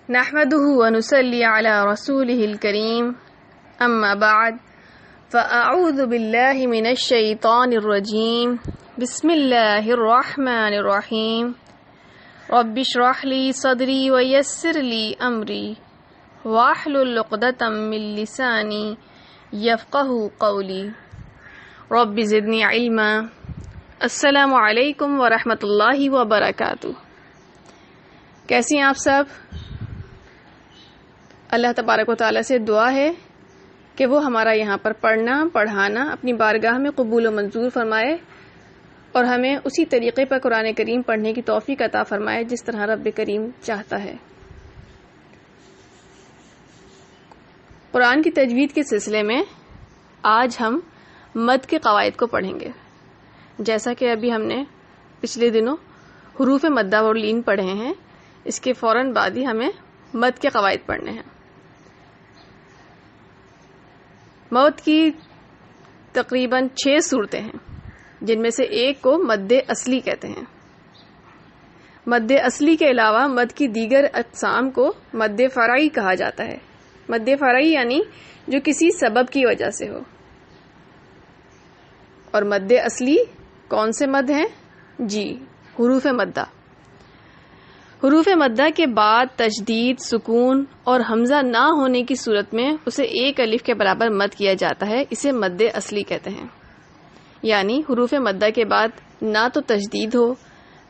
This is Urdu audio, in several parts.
نحمده ونصلي على رسوله الكريم أما بعد فأعوذ بالله من الشيطان الرجيم بسم الله الرحمن الرحيم رب اشرح لي صدري ويسر لي أمري واحلل عقدة من لساني يفقهوا قولي رب زدني علما. السلام علیکم ورحمۃ اللہ وبرکاتہ. کیسی ہیں آپ سب؟ اللہ تبارک و تعالیٰ سے دعا ہے کہ وہ ہمارا یہاں پر پڑھنا پڑھانا اپنی بارگاہ میں قبول و منظور فرمائے اور ہمیں اسی طریقے پر قرآن کریم پڑھنے کی توفیق عطا فرمائے جس طرح رب کریم چاہتا ہے. قرآن کی تجوید کے سلسلے میں آج ہم مد کے قواعد کو پڑھیں گے. جیسا کہ ابھی ہم نے پچھلے دنوں حروف مدہ اور لین پڑھے ہیں، اس کے فوراً بعد ہی ہمیں مد کے قواعد پڑھنے ہیں. مد کی تقریباً 6 صورتیں ہیں، جن میں سے ایک کو مد اصلی کہتے ہیں. مد اصلی کے علاوہ مد کی دیگر اقسام کو مد فرعی کہا جاتا ہے. مد فرعی یعنی جو کسی سبب کی وجہ سے ہو. اور مد اصلی کون سے مد ہیں؟ جی، حروف مدہ. حروف مدہ کے بعد تشدید، سکون اور حمزہ نہ ہونے کی صورت میں اسے ایک الف کے برابر مد کیا جاتا ہے. اسے مد اصلی کہتے ہیں. یعنی حروف مدہ کے بعد نہ تو تشدید ہو،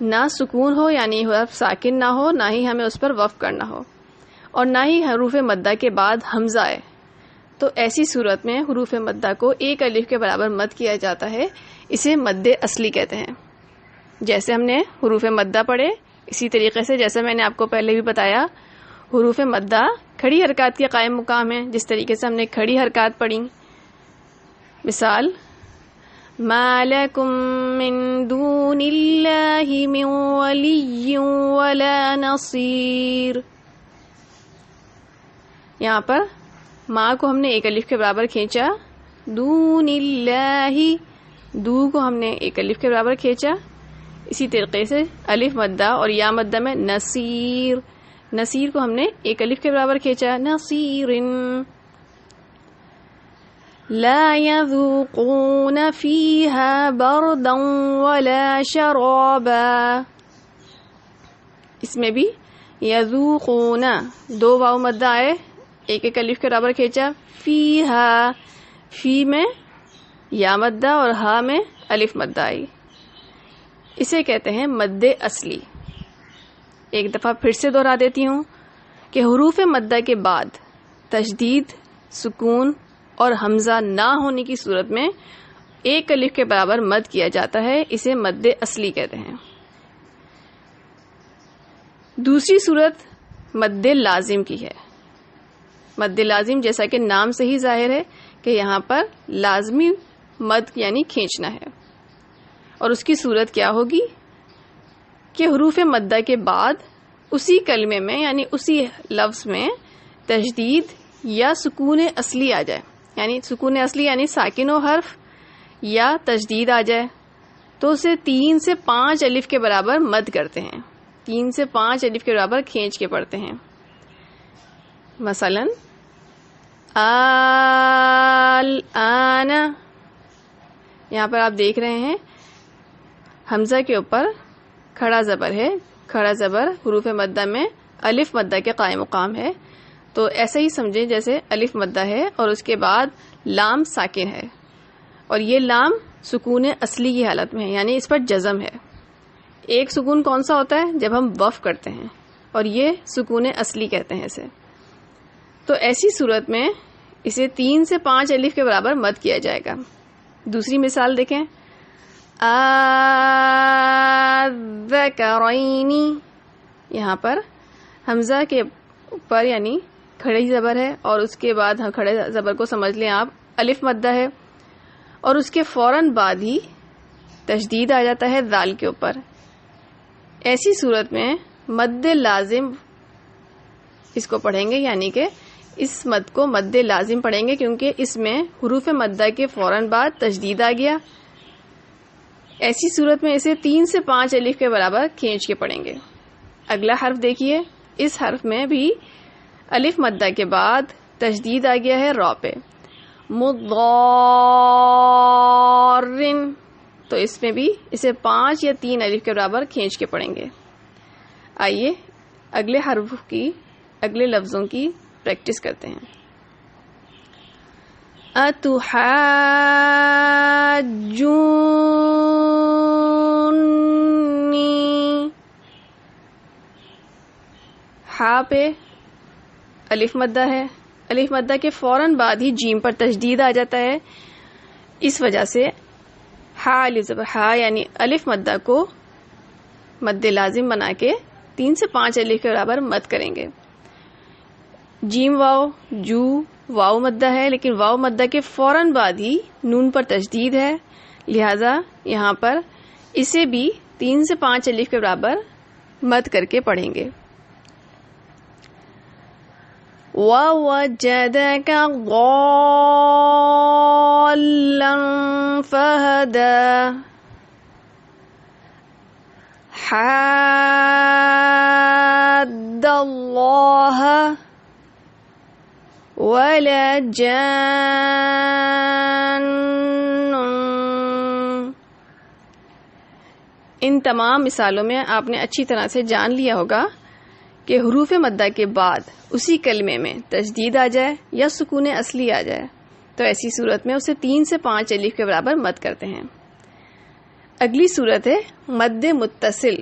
نہ سکون ہو یعنی حرف ساکن نہ ہو، نہ ہی ہمیں اس پر وقف کرنا ہو، اور نہ ہی حروف مدہ کے بعد حمزہ آئے. تو ایسی صورت میں حروف مدہ کو ایک الف کے برابر مد کیا جاتا ہے. اسے مد اصلی کہتے ہیں. جیسے ہم نے حروف مدہ پڑھے، اسی طریقے سے جیسے میں نے آپ کو پہلے بھی بتایا، حروف مدہ کھڑی حرکات کے قائم مقام ہیں. جس طریقے سے ہم نے کھڑی حرکات پڑھی، مثال ما لکم من دون اللہ من ولی ولا نصیر. یہاں پر ماں کو ہم نے ایک الف کے برابر کھینچا، دون اللہ، دو کو ہم نے ایک الف کے برابر کھینچا. اسی طریقے سے الف مدہ اور یا مدہ میں نصیر، نصیر کو ہم نے ایک الف کے برابر کھینچا، نصیر. لا يذوقون فيها بردا ولا شرابا. اس میں بھی یذوقون، 2 واو مدہ آئے، ایک ایک الف کے برابر کھینچا. فیہا، فی میں یا مدہ اور ہا میں الف مدہ آئی. اسے کہتے ہیں مد اصلی. ایک دفعہ پھر سے دہرا دیتی ہوں کہ حروف مدہ کے بعد تشدید، سکون اور حمزہ نہ ہونے کی صورت میں ایک الف کے برابر مد کیا جاتا ہے. اسے مد اصلی کہتے ہیں. دوسری صورت مد لازم کی ہے. مد لازم جیسا کہ نام سے ہی ظاہر ہے کہ یہاں پر لازمی مد یعنی کھینچنا ہے. اور اس کی صورت کیا ہوگی کہ حروف مدہ کے بعد اسی کلمے میں یعنی اسی لفظ میں تشدید یا سکون اصلی آ جائے. یعنی سکون اصلی یعنی ساکن و حرف یا تشدید آ جائے تو اسے 3 سے 5 الف کے برابر مد کرتے ہیں. 3 سے 5 الف کے برابر کھینچ کے پڑھتے ہیں. مثلا الآن، یہاں پر آپ دیکھ رہے ہیں حمزہ کے اوپر کھڑا زبر ہے. کھڑا زبر حروف مدہ میں الف مدہ کے قائم مقام ہے. تو ایسا ہی سمجھیں جیسے الف مدہ ہے اور اس کے بعد لام ساکن ہے، اور یہ لام سکون اصلی کی حالت میں ہے یعنی اس پر جزم ہے. ایک سکون کون سا ہوتا ہے؟ جب ہم وقف کرتے ہیں، اور یہ سکون اصلی کہتے ہیں اسے. تو ایسی صورت میں اسے 3 سے 5 الف کے برابر مد کیا جائے گا. دوسری مثال دیکھیں، الذکرین. یہاں پر حمزہ کے اوپر یعنی کھڑی زبر ہے اور اس کے بعد کھڑے زبر کو سمجھ لیں آپ الف مدہ ہے، اور اس کے فوراً بعد ہی تشدید آ جاتا ہے ذال کے اوپر. ایسی صورت میں مد لازم اس کو پڑھیں گے، یعنی کہ اس مد کو مد لازم پڑھیں گے کیونکہ اس میں حروف مدہ کے فوراً بعد تشدید آ گیا. ایسی صورت میں اسے 3 سے 5 الف کے برابر کھینچ کے پڑھیں گے. اگلا حرف دیکھیے، اس حرف میں بھی الف مدہ کے بعد تشدید آ گیا ہے را پہ. مضارن، تو اس میں بھی اسے 5 یا 3 الف کے برابر کھینچ کے پڑھیں گے. آئیے اگلے حرف کی، اگلے لفظوں کی پریکٹس کرتے ہیں. اتحاجونی، ہا پہ الف مدہ ہے، الف مدہ کے فوراً بعد ہی جیم پر تشدید آ جاتا ہے. اس وجہ سے ہا الف زبر ہا یعنی الف مدہ کو مد لازم بنا کے 3 سے 5 الف کے برابر مد کریں گے. جیم واو جو واو مدہ ہے، لیکن واو مدہ کے فوراً بعد ہی نون پر تشدید ہے، لہذا یہاں پر اسے بھی 3 سے 5 الف کے برابر مد کر کے پڑھیں گے. وَوَجَدَكَ ضَالًّا فَهَدَى، حَادَّ اللَّهَ وَلَا جَانٌّ. ان تمام مثالوں میں آپ نے اچھی طرح سے جان لیا ہوگا کہ حروف مدہ کے بعد اسی کلمے میں تشدید آ جائے یا سکون اصلی آ جائے تو ایسی صورت میں اسے 3 سے 5 الف کے برابر مد کرتے ہیں. اگلی صورت ہے مد متصل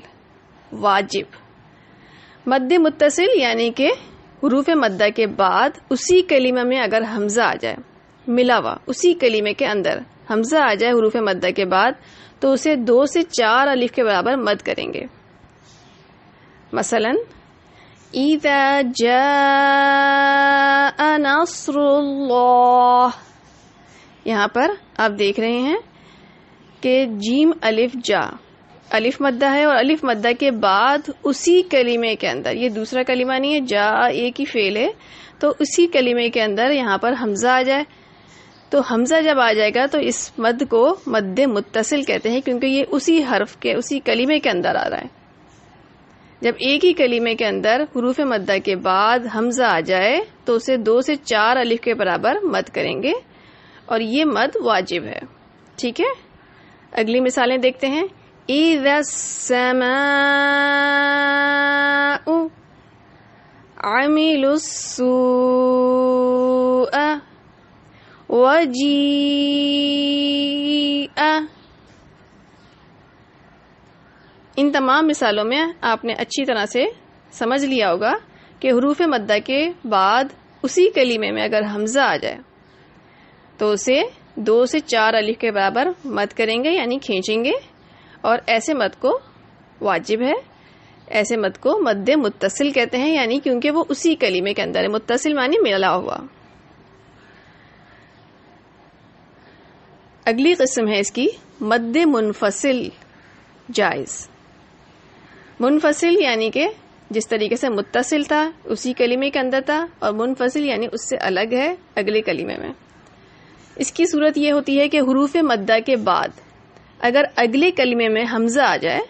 واجب. مد متصل یعنی کہ حروف مدہ کے بعد اسی کلمہ میں اگر حمزہ آ جائے، ملا ہوا اسی کلمے کے اندر حمزہ آ جائے حروف مدہ کے بعد، تو اسے 2 سے 4 الف کے برابر مد کریں گے. مثلاً اِذَا جَاءَ نَصْرُ اللَّهِ، یہاں پر آپ دیکھ رہے ہیں کہ جیم الف جا الف مدہ ہے، اور الف مدہ کے بعد اسی کلمے کے اندر، یہ دوسرا کلمہ نہیں ہے، جا ایک ہی فعل ہے، تو اسی کلمے کے اندر یہاں پر حمزہ آ جائے. تو حمزہ جب آ جائے گا تو اس مد کو مد متصل کہتے ہیں، کیونکہ یہ اسی حرف کے اسی کلمے کے اندر آ رہا ہے. جب ایک ہی کلمے کے اندر حروف مدہ کے بعد حمزہ آ جائے تو اسے 2 سے 4 الف کے برابر مد کریں گے، اور یہ مد واجب ہے. ٹھیک ہے، اگلی مثالیں دیکھتے ہیں. اِذَا السَّمَاءُ عَمِلُوا السُّوءَ وَجِيءَ. ان تمام مثالوں میں آپ نے اچھی طرح سے سمجھ لیا ہوگا کہ حروف مدہ کے بعد اسی کلمے میں اگر حمزہ آ جائے تو اسے 2 سے 4 الف کے برابر مد کریں گے یعنی کھینچیں گے، اور ایسے مد کو واجب ہے. ایسے مد کو مد متصل کہتے ہیں، یعنی کیونکہ وہ اسی کلمے کے اندر ہے. متصل معنی ملا ہوا. اگلی قسم ہے اس کی مد منفصل جائز. منفصل یعنی کہ جس طریقے سے متصل تھا اسی کلمے کے اندر تھا، اور منفصل یعنی اس سے الگ ہے اگلے کلمے میں. اس کی صورت یہ ہوتی ہے کہ حروف مدہ کے بعد اگر اگلے کلمے میں حمزہ آ جائے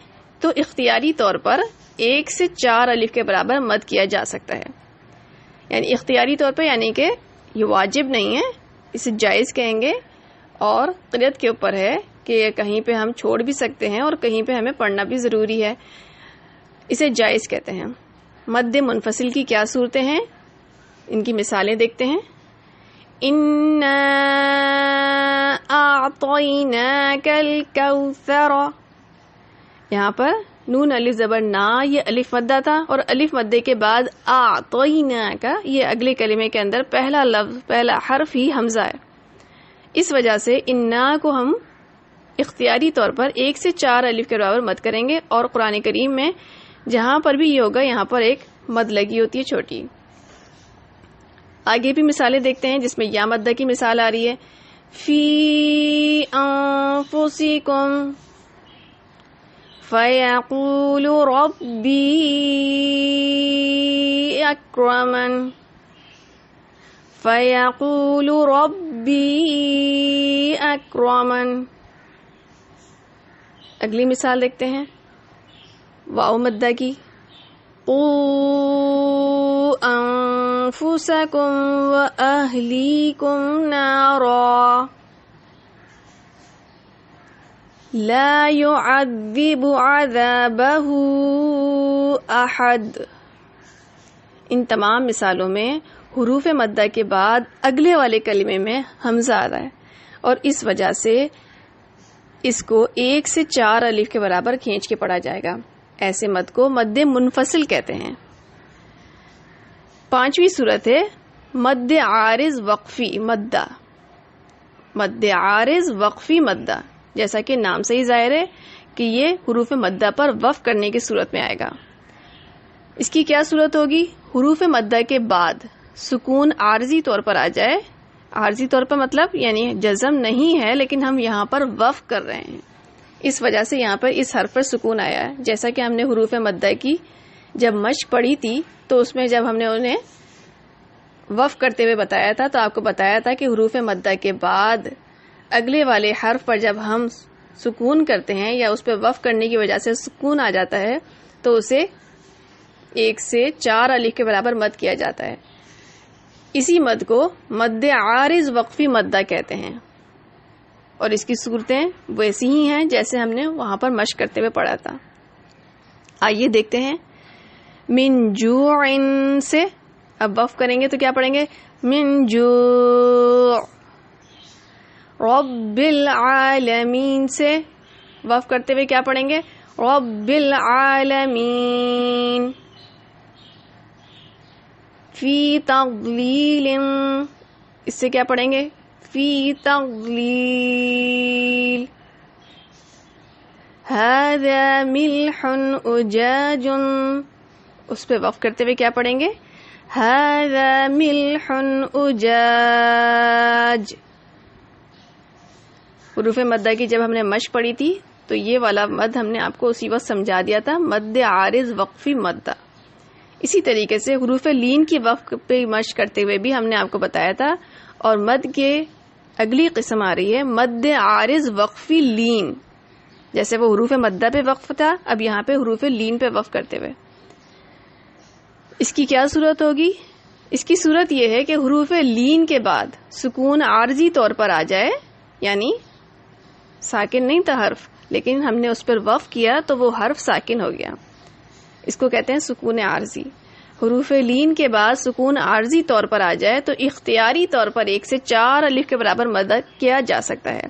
تو اختیاری طور پر 1 سے 4 الف کے برابر مد کیا جا سکتا ہے. یعنی اختیاری طور پر، یعنی کہ یہ واجب نہیں ہے، اسے جائز کہیں گے، اور قرأت کے اوپر ہے کہ کہیں پہ ہم چھوڑ بھی سکتے ہیں اور کہیں پہ ہمیں پڑھنا بھی ضروری ہے. اسے جائز کہتے ہیں. مد منفصل کی کیا صورتیں ہیں، ان کی مثالیں دیکھتے ہیں. اِنَّا أَعْطَيْنَاكَ الْكَوْثَرَ، یہاں پر نون الف زبر نا یہ الف مدہ تھا، اور الف مدے کے بعد أَعْطَيْنَاكَ یہ اگلے کلمے کے اندر پہلا لفظ پہلا حرف ہی حمزہ ہے. اس وجہ سے اِنَّا کو ہم اختیاری طور پر 1 سے 4 الف کے برابر مد کریں گے، اور قرآن کریم میں جہاں پر بھی یہ ہوگا یہاں پر ایک مد لگی ہوتی ہے چھوٹی. آگے بھی مثالیں دیکھتے ہیں جس میں یا مدہ کی مثال آ رہی ہے. فی انفسکم فیقول ربی اکرمن، فیقول ربی اکرمن. اگلی مثال دیکھتے ہیں واو مدہ کی. قُلْ أنفسكم وأهليكم نارا لا يعذب عذابه أحد. ان تمام مثالوں میں حروف مدہ کے بعد اگلے والے کلمے میں حمزہ آ رہا ہے اور اس وجہ سے اس کو 1 سے 4 الف کے برابر کھینچ کے پڑھا جائے گا. ایسے مد کو مد منفصل کہتے ہیں. 5ویں صورت ہے مد عارض وقفی مدہ. مد عارض وقفی مدہ، جیسا کہ نام سے ہی ظاہر ہے کہ یہ حروف مدہ پر وقف کرنے کی صورت میں آئے گا. اس کی کیا صورت ہوگی؟ حروف مدہ کے بعد سکون عارضی طور پر آ جائے. عارضی طور پر مطلب یعنی جزم نہیں ہے لیکن ہم یہاں پر وقف کر رہے ہیں، اس وجہ سے یہاں پر اس حرف پر سکون آیا ہے. جیسا کہ ہم نے حروف مدہ کی جب مشق پڑھی تھی تو اس میں جب ہم نے انہیں وقف کرتے ہوئے بتایا تھا تو آپ کو بتایا تھا کہ حروف مدہ کے بعد اگلے والے حرف پر جب ہم سکون کرتے ہیں یا اس پہ وقف کرنے کی وجہ سے سکون آ جاتا ہے تو اسے 1 سے 4 الف کے برابر مد کیا جاتا ہے. اسی مد کو مد عارض وقفی مدہ کہتے ہیں اور اس کی صورتیں ویسی ہی ہیں جیسے ہم نے وہاں پر مشق کرتے ہوئے پڑھا تھا. آئیے دیکھتے ہیں. من جوع سے اب وقف کریں گے تو کیا پڑھیں گے؟ من جوع. رب العالمین سے وقف کرتے ہوئے کیا پڑھیں گے؟ رب العالمین. فی تضلیل اس سے کیا پڑھیں گے؟ فی تضلیل. ھذا ملح اجاج اس پہ وقف کرتے ہوئے کیا پڑھیں گے؟ ھذا ملح اجاج. حروف مدہ کی جب ہم نے مشق پڑھی تھی تو یہ والا مد ہم نے آپ کو اسی وقت سمجھا دیا تھا، مد عارض وقفی مدہ. اسی طریقے سے حروف لین کی وقف پہ مشق کرتے ہوئے بھی ہم نے آپ کو بتایا تھا. اور مد کے اگلی قسم آ رہی ہے مد عارض وقفی لین. جیسے وہ حروف مدہ پہ وقف تھا اب یہاں پہ حروف لین پہ وقف کرتے ہوئے. اس کی کیا صورت ہوگی؟ اس کی صورت یہ ہے کہ حروف لین کے بعد سکون عارضی طور پر آ جائے، یعنی ساکن نہیں تھا حرف لیکن ہم نے اس پر وقف کیا تو وہ حرف ساکن ہو گیا. اس کو کہتے ہیں سکون عارضی. حروف لین کے بعد سکون عارضی طور پر آ جائے تو اختیاری طور پر 1 سے 4 الف کے برابر مد کیا جا سکتا ہے.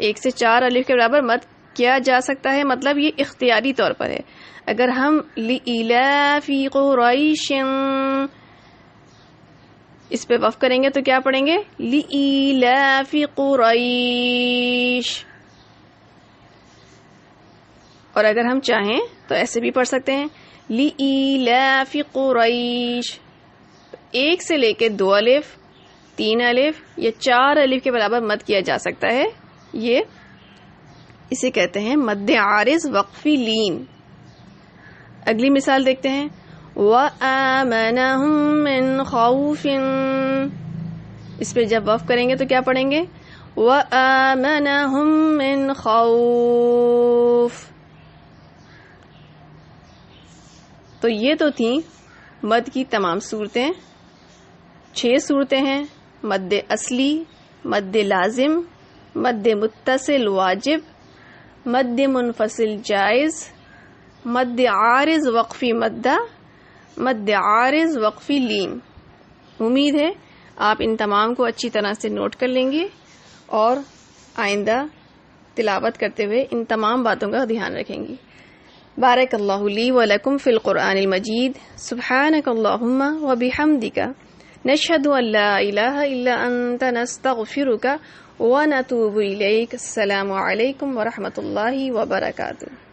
1 سے 4 الف کے برابر مد کیا جا سکتا ہے مطلب یہ اختیاری طور پر ہے. اگر ہم لإلاف قریش اس پہ وقف کریں گے تو کیا پڑھیں گے؟ لإلاف قریش. اور اگر ہم چاہیں تو ایسے بھی پڑھ سکتے ہیں لإلاف قریش. 1 سے لے کے 2 الف 3 الف یا 4 الف کے برابر مد کیا جا سکتا ہے. یہ اسے کہتے ہیں مد عارض وقفی لین. اگلی مثال دیکھتے ہیں. وَآمَنَهُم مِّن خَوْفٍ اس پہ جب وقف کریں گے تو کیا پڑھیں گے؟ وَآمَنَهُم مِّن خَوْفٍ. تو یہ تو تھیں مد کی تمام صورتیں. 6 صورتیں ہیں: مد اصلی، مد لازم، مد متصل واجب، مد منفصل جائز، مد عارض وقفی مدہ، مد عارض وقفی لین. امید ہے آپ ان تمام کو اچھی طرح سے نوٹ کر لیں گے اور آئندہ تلاوت کرتے ہوئے ان تمام باتوں کا دھیان رکھیں گی. بارک اللہ لی و لکم فی القرآن المجید. سبحانک اللہم و بحمدک نشہد ان لا الہ الا انت نستغفرک و نتوب الیک. السلام علیکم و رحمۃ اللہ وبرکاتہ.